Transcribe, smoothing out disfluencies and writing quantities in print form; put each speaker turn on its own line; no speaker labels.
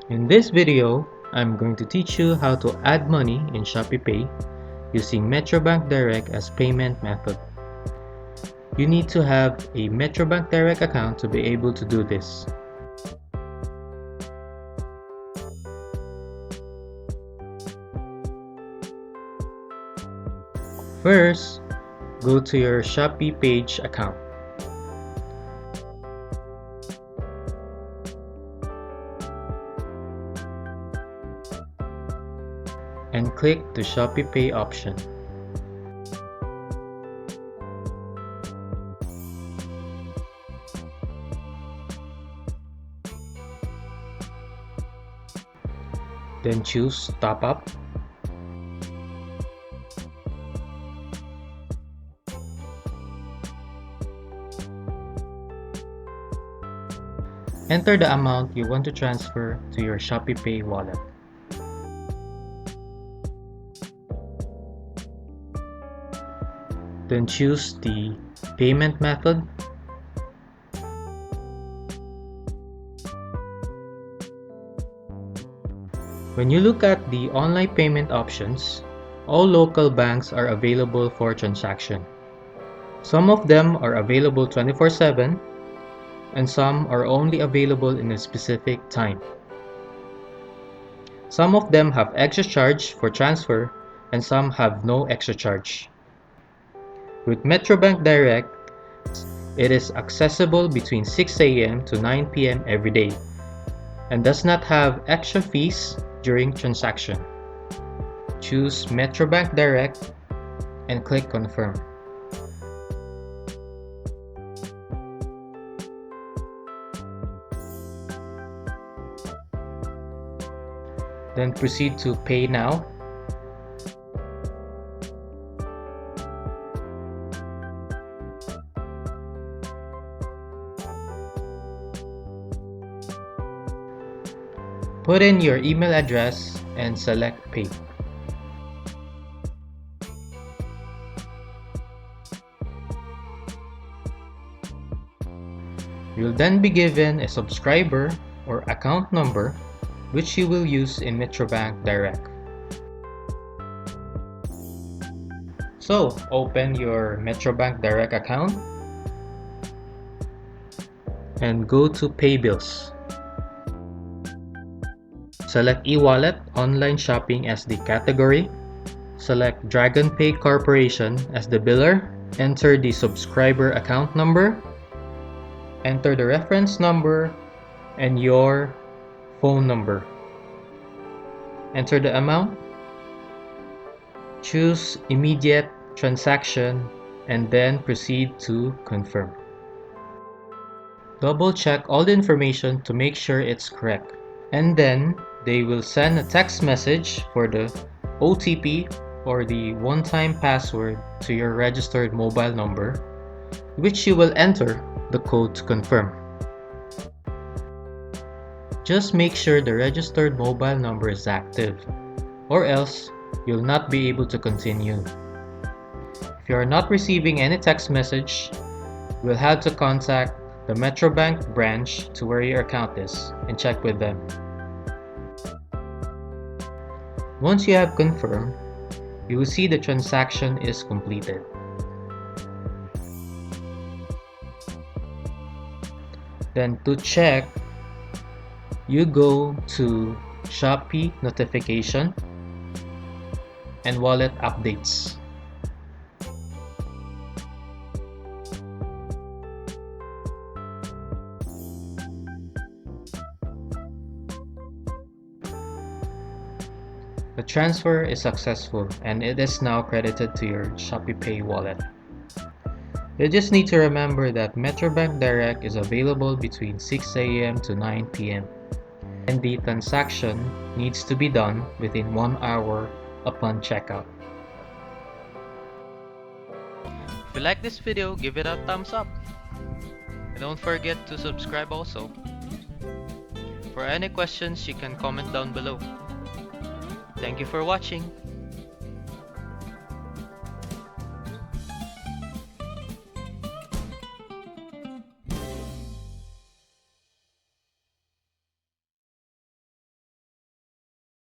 In this video, I'm going to teach you how to add money in ShopeePay using Metrobank Direct as payment method. You need to have a Metrobank Direct account to be able to do this. First, go to your Shopee page account. And click the ShopeePay option. Then choose Top Up. Enter the amount you want to transfer to your ShopeePay wallet. Then choose the payment method. When you look at the online payment options, all local banks are available for transaction. Some of them are available 24/7 and some are only available in a specific time. Some of them have extra charge for transfer and some have no extra charge. With Metrobank Direct, it is accessible between 6 a.m. to 9 p.m. every day and does not have extra fees during transaction. Choose Metrobank Direct and click Confirm. Then proceed to Pay Now. Put in your email address and select Pay. You'll then be given a subscriber or account number which you will use in Metrobank Direct. So, open your Metrobank Direct account and go to Pay Bills. Select e-wallet, online shopping as the category. Select DragonPay Corporation as the biller. Enter the subscriber account number. Enter the reference number and your phone number. Enter the amount. Choose immediate transaction and then proceed to confirm. Double check all the information to make sure it's correct. And then they will send a text message for the OTP or the one-time password to your registered mobile number, which you will enter the code to confirm. Just make sure the registered mobile number is active, or else you'll not be able to continue. If you are not receiving any text message, you will have to contact the Metrobank branch to where your account is and check with them. Once you have confirmed, you will see the transaction is completed. Then to check, you go to Shopee notification and wallet updates. The transfer is successful and it is now credited to your ShopeePay wallet. You just need to remember that Metrobank Direct is available between 6 a.m. to 9 p.m. and the transaction needs to be done within 1 hour upon checkout. If you like this video, give it a thumbs up. And don't forget to subscribe also. For any questions, you can comment down below. Thank you for watching.